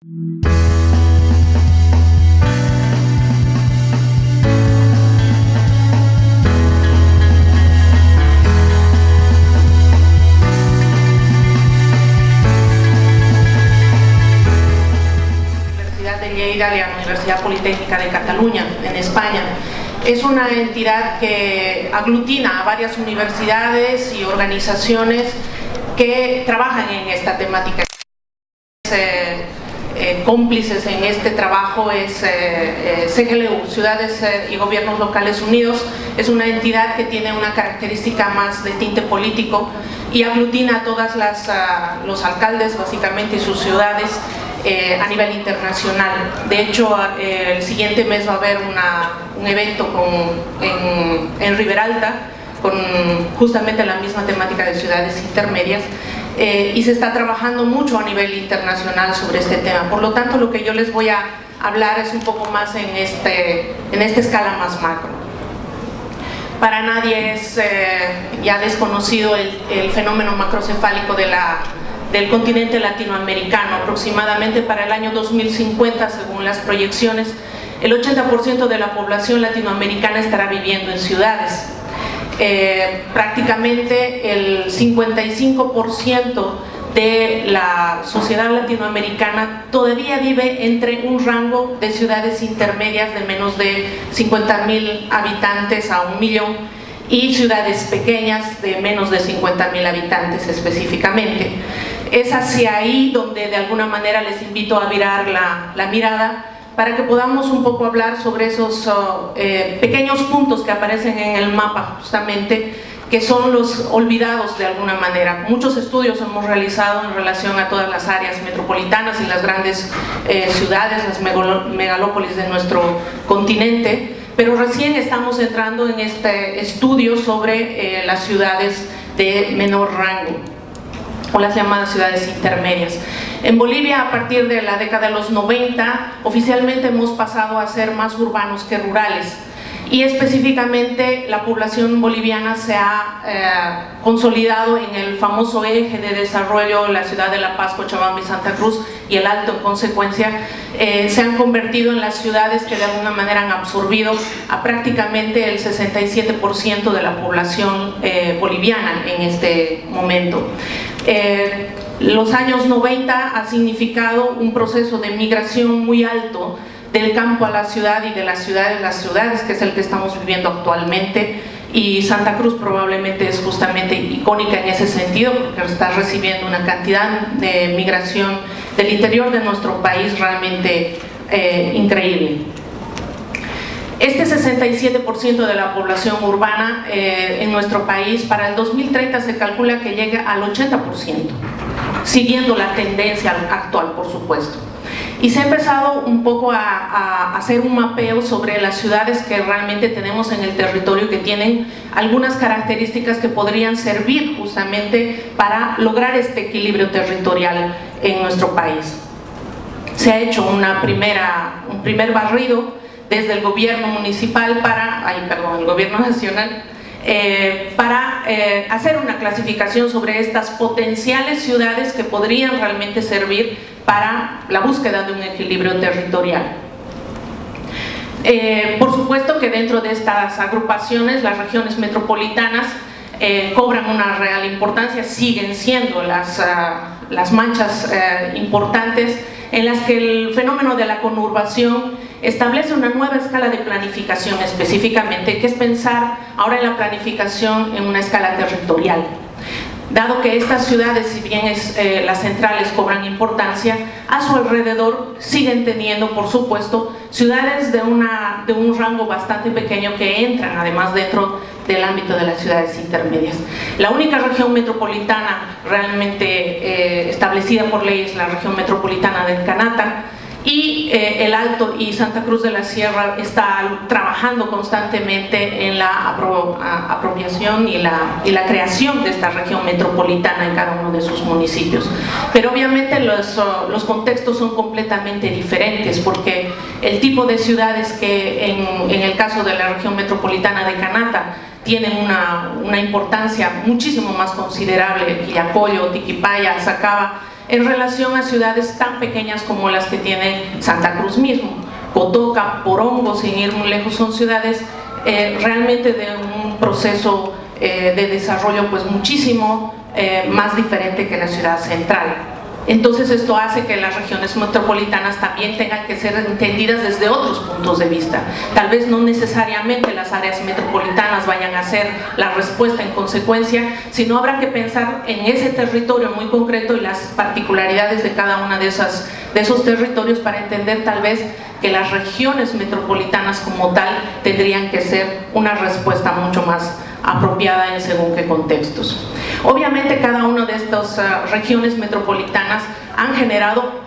De la Universidad Politécnica de Cataluña, en España. Es una entidad que aglutina a varias universidades y organizaciones que trabajan en esta temática. Cómplices en este trabajo es CGLU, Ciudades y Gobiernos Locales Unidos. Es una entidad que tiene una característica más de tinte político y aglutina a todas los alcaldes básicamente y sus ciudades a nivel internacional. De hecho, el siguiente mes va a haber un evento en Riberalta con justamente la misma temática de ciudades intermedias y se está trabajando mucho a nivel internacional sobre este tema. Por lo tanto, lo que yo les voy a hablar es un poco más en esta escala más macro. Para nadie es ya desconocido el fenómeno macrocefálico del continente latinoamericano. Aproximadamente para el año 2050, según las proyecciones, el 80% de la población latinoamericana estará viviendo en ciudades. Prácticamente el 55% de la sociedad latinoamericana todavía vive entre un rango de ciudades intermedias de menos de 50.000 habitantes a 1 millón y ciudades pequeñas de menos de 50.000 habitantes específicamente. Es hacia ahí donde de alguna manera les invito a virar la mirada para que podamos un poco hablar sobre esos pequeños puntos que aparecen en el mapa justamente, que son los olvidados de alguna manera. Muchos estudios hemos realizado en relación a todas las áreas metropolitanas y las grandes ciudades, las megalópolis de nuestro continente, pero recién estamos entrando en este estudio sobre las ciudades de menor rango, o las llamadas ciudades intermedias. En Bolivia, a partir de la década de los 90, oficialmente hemos pasado a ser más urbanos que rurales, y específicamente la población boliviana se ha consolidado en el famoso eje de desarrollo, la ciudad de La Paz, Cochabamba y Santa Cruz, y el Alto en consecuencia, se han convertido en las ciudades que de alguna manera han absorbido a prácticamente el 67% de la población boliviana en este momento. Los años 90 ha significado un proceso de migración muy alto del campo a la ciudad y de las ciudades, que es el que estamos viviendo actualmente, y Santa Cruz probablemente es justamente icónica en ese sentido porque está recibiendo una cantidad de migración del interior de nuestro país realmente increíble. Este 67% de la población urbana en nuestro país para el 2030 se calcula que llega al 80%, siguiendo la tendencia actual, por supuesto. Y se ha empezado un poco a hacer un mapeo sobre las ciudades que realmente tenemos en el territorio, que tienen algunas características que podrían servir justamente para lograr este equilibrio territorial en nuestro país. Se ha hecho un primer barrido desde el gobierno municipal el gobierno nacional, para hacer una clasificación sobre estas potenciales ciudades que podrían realmente servir para la búsqueda de un equilibrio territorial. Por supuesto que dentro de estas agrupaciones las regiones metropolitanas cobran una real importancia, siguen siendo las manchas importantes en las que el fenómeno de la conurbación establece una nueva escala de planificación específicamente, que es pensar ahora en la planificación en una escala territorial. Dado que estas ciudades, si bien las centrales cobran importancia, a su alrededor siguen teniendo, por supuesto, ciudades de un rango bastante pequeño que entran además dentro del ámbito de las ciudades intermedias. La única región metropolitana realmente establecida por ley es la región metropolitana del Canata, y el Alto y Santa Cruz de la Sierra está trabajando constantemente en la apropiación y la creación de esta región metropolitana en cada uno de sus municipios. Pero obviamente los contextos son completamente diferentes, porque el tipo de ciudades que en el caso de la región metropolitana de Canata tienen una importancia muchísimo más considerable, Quillacollo, Tiquipaya, Sacaba, en relación a ciudades tan pequeñas como las que tiene Santa Cruz mismo. Cotoca, Porongo, sin ir muy lejos, son ciudades realmente de un proceso de desarrollo pues muchísimo más diferente que la ciudad central. Entonces esto hace que las regiones metropolitanas también tengan que ser entendidas desde otros puntos de vista. Tal vez no necesariamente las áreas metropolitanas vayan a ser la respuesta en consecuencia, sino habrá que pensar en ese territorio muy concreto y las particularidades de cada una de esos territorios para entender tal vez que las regiones metropolitanas como tal tendrían que ser una respuesta mucho más apropiada en según qué contextos. Obviamente cada una de estas regiones metropolitanas han generado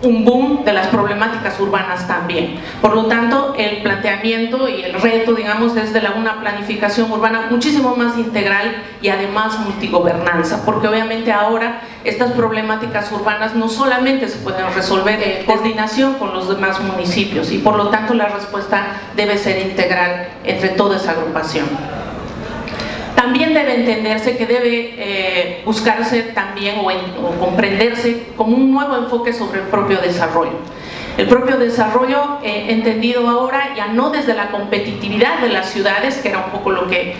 un boom de las problemáticas urbanas también. Por lo tanto, el planteamiento y el reto, digamos, es de una planificación urbana muchísimo más integral y además multigobernanza, porque obviamente ahora estas problemáticas urbanas no solamente se pueden resolver en coordinación con los demás municipios y por lo tanto la respuesta debe ser integral entre toda esa agrupación. También debe entenderse que debe buscarse también o comprenderse como un nuevo enfoque sobre el propio desarrollo. El propio desarrollo entendido ahora ya no desde la competitividad de las ciudades, que era un poco lo que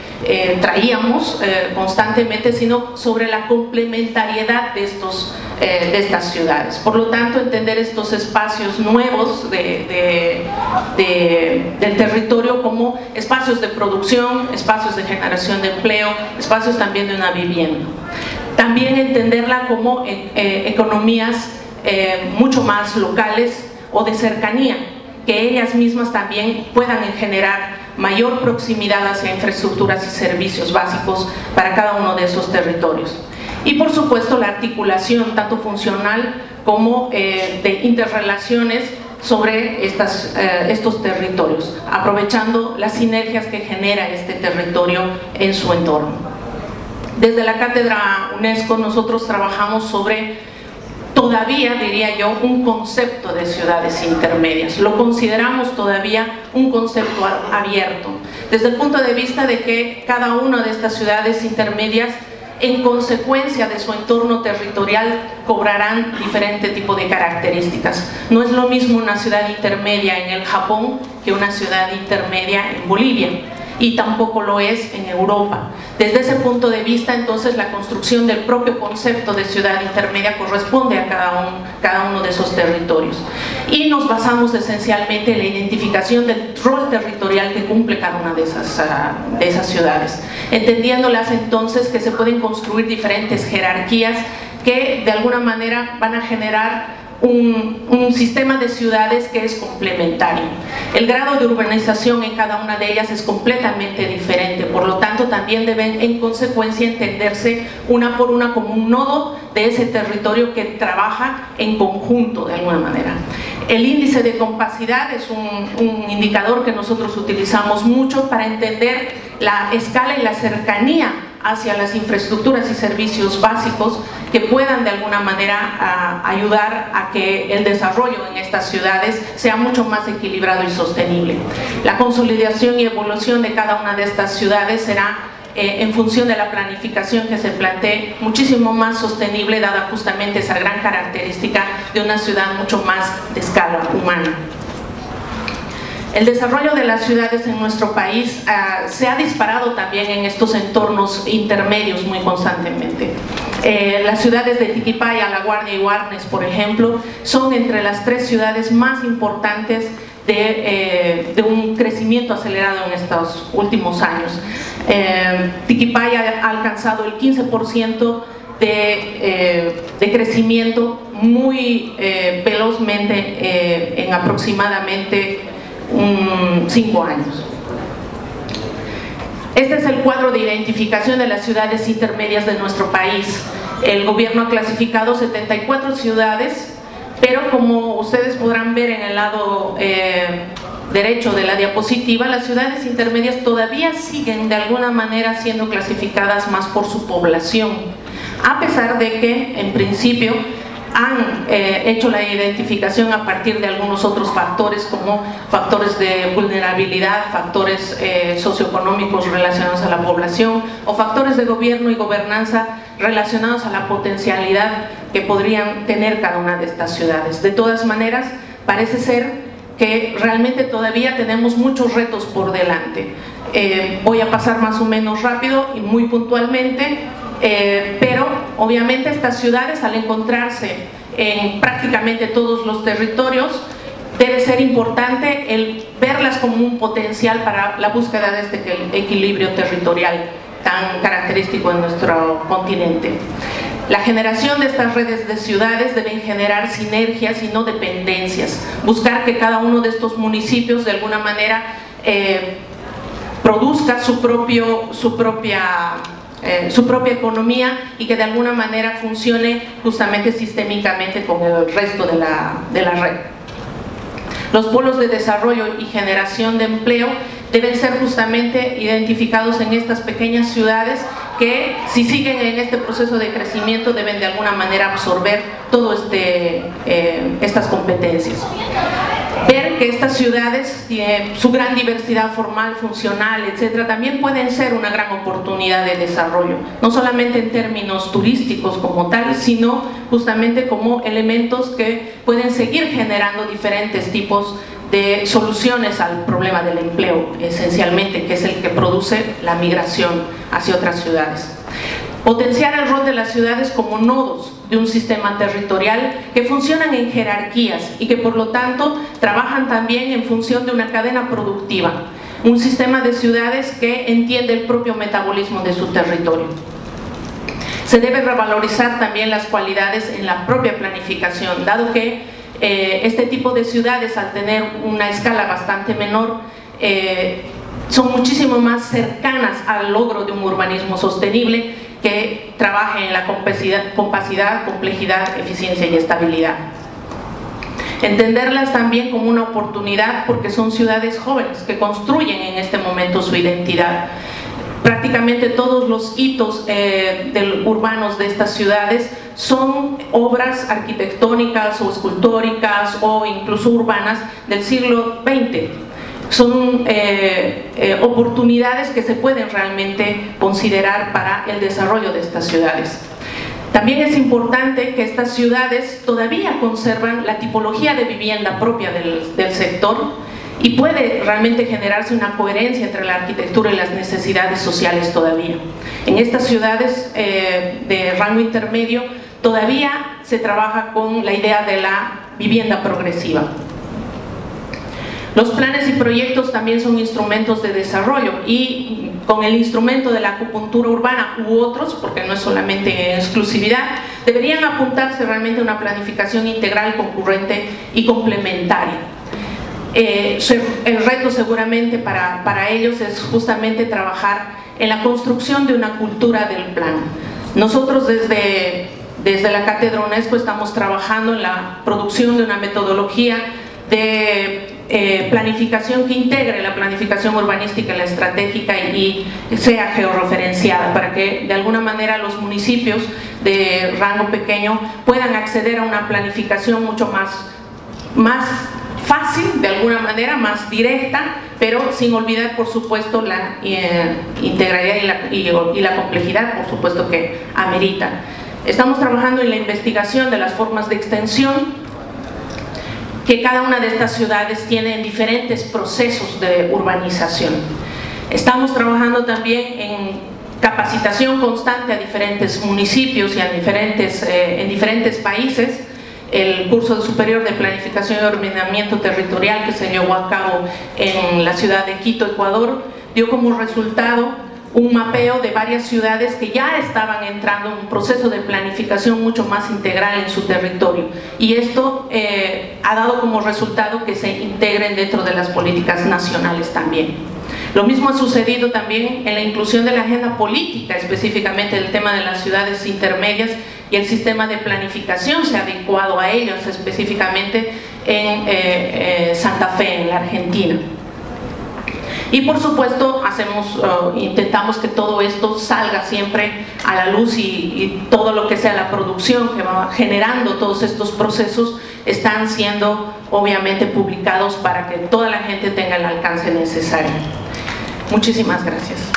traíamos constantemente, sino sobre la complementariedad de estas ciudades. Por lo tanto, entender estos espacios nuevos del territorio como espacios de producción, espacios de generación de empleo, espacios también de una vivienda. También entenderla como economías mucho más locales o de cercanía, que ellas mismas también puedan generar mayor proximidad hacia infraestructuras y servicios básicos para cada uno de esos territorios. Y por supuesto la articulación tanto funcional como de interrelaciones sobre estos territorios, aprovechando las sinergias que genera este territorio en su entorno. Desde la Cátedra UNESCO nosotros trabajamos sobre, todavía diría yo, un concepto de ciudades intermedias. Lo consideramos todavía un concepto abierto, desde el punto de vista de que cada una de estas ciudades intermedias, en consecuencia de su entorno territorial, cobrarán diferente tipo de características. No es lo mismo una ciudad intermedia en el Japón que una ciudad intermedia en Bolivia, y tampoco lo es en Europa. Desde ese punto de vista, entonces, la construcción del propio concepto de ciudad intermedia corresponde a cada uno de esos territorios. Y nos basamos esencialmente en la identificación del rol territorial que cumple cada una de esas ciudades, entendiéndolas entonces que se pueden construir diferentes jerarquías que de alguna manera van a generar un sistema de ciudades que es complementario. El grado de urbanización en cada una de ellas es completamente diferente, por lo tanto también deben en consecuencia entenderse una por una como un nodo de ese territorio que trabaja en conjunto de alguna manera. El índice de compacidad es un indicador que nosotros utilizamos mucho para entender la escala y la cercanía hacia las infraestructuras y servicios básicos que puedan de alguna manera ayudar a que el desarrollo en estas ciudades sea mucho más equilibrado y sostenible. La consolidación y evolución de cada una de estas ciudades será en función de la planificación que se plantee muchísimo más sostenible, dada justamente esa gran característica de una ciudad mucho más de escala humana. El desarrollo de las ciudades en nuestro país se ha disparado también en estos entornos intermedios muy constantemente. Las ciudades de Tiquipaya, La Guardia y Guarnes, por ejemplo, son entre las 3 ciudades más importantes de un crecimiento acelerado en estos últimos años. Tiquipaya ha alcanzado el 15% de crecimiento muy velozmente en aproximadamente 5 años. Este es el cuadro de identificación de las ciudades intermedias de nuestro país. El gobierno ha clasificado 74 ciudades, pero como ustedes podrán ver en el lado derecho de la diapositiva, las ciudades intermedias todavía siguen de alguna manera siendo clasificadas más por su población, a pesar de que en principio han hecho la identificación a partir de algunos otros factores, como factores de vulnerabilidad, factores socioeconómicos relacionados a la población o factores de gobierno y gobernanza relacionados a la potencialidad que podrían tener cada una de estas ciudades. De todas maneras, parece ser que realmente todavía tenemos muchos retos por delante. Voy a pasar más o menos rápido y muy puntualmente, pero obviamente estas ciudades, al encontrarse en prácticamente todos los territorios, debe ser importante el verlas como un potencial para la búsqueda de este equilibrio territorial tan característico en nuestro continente. La generación de estas redes de ciudades deben generar sinergias y no dependencias, buscar que cada uno de estos municipios de alguna manera produzca su propia economía y que de alguna manera funcione justamente sistémicamente con el resto de la red. Los polos de desarrollo y generación de empleo deben ser justamente identificados en estas pequeñas ciudades que, si siguen en este proceso de crecimiento, deben de alguna manera absorber todas estas competencias. Ver que estas ciudades, su gran diversidad formal, funcional, etcétera, también pueden ser una gran oportunidad de desarrollo, no solamente en términos turísticos como tal, sino justamente como elementos que pueden seguir generando diferentes tipos de soluciones al problema del empleo, esencialmente, que es el que produce la migración hacia otras ciudades. Potenciar el rol de las ciudades como nodos de un sistema territorial que funcionan en jerarquías y que por lo tanto trabajan también en función de una cadena productiva, un sistema de ciudades que entiende el propio metabolismo de su territorio. Se debe revalorizar también las cualidades en la propia planificación, dado que este tipo de ciudades, al tener una escala bastante menor, son muchísimo más cercanas al logro de un urbanismo sostenible que trabaje en la compacidad, complejidad, eficiencia y estabilidad. Entenderlas también como una oportunidad porque son ciudades jóvenes que construyen en este momento su identidad. Prácticamente todos los hitos urbanos de estas ciudades son obras arquitectónicas o escultóricas o incluso urbanas del siglo XX. Son oportunidades que se pueden realmente considerar para el desarrollo de estas ciudades. También es importante que estas ciudades todavía conservan la tipología de vivienda propia del sector y puede realmente generarse una coherencia entre la arquitectura y las necesidades sociales todavía. En estas ciudades de rango intermedio todavía se trabaja con la idea de la vivienda progresiva. Los planes y proyectos también son instrumentos de desarrollo y con el instrumento de la acupuntura urbana u otros, porque no es solamente en exclusividad, deberían apuntarse realmente a una planificación integral, concurrente y complementaria. El reto seguramente para ellos es justamente trabajar en la construcción de una cultura del plan. Nosotros desde la Cátedra UNESCO estamos trabajando en la producción de una metodología de planificación que integre la planificación urbanística y la estratégica y sea georreferenciada para que de alguna manera los municipios de rango pequeño puedan acceder a una planificación mucho más fácil, de alguna manera, más directa, pero sin olvidar, por supuesto, la integralidad y la complejidad, por supuesto, que amerita. Estamos trabajando en la investigación de las formas de extensión que cada una de estas ciudades tiene en diferentes procesos de urbanización. Estamos trabajando también en capacitación constante a diferentes municipios y en diferentes países. El curso superior de planificación y ordenamiento territorial que se llevó a cabo en la ciudad de Quito, Ecuador, dio como resultado un mapeo de varias ciudades que ya estaban entrando en un proceso de planificación mucho más integral en su territorio, y esto ha dado como resultado que se integren dentro de las políticas nacionales también. Lo mismo ha sucedido también en la inclusión de la agenda política, específicamente el tema de las ciudades intermedias, y el sistema de planificación se ha adecuado a ellos, específicamente en Santa Fe, en la Argentina. Y por supuesto intentamos que todo esto salga siempre a la luz y todo lo que sea la producción que va generando todos estos procesos están siendo obviamente publicados para que toda la gente tenga el alcance necesario. Muchísimas gracias.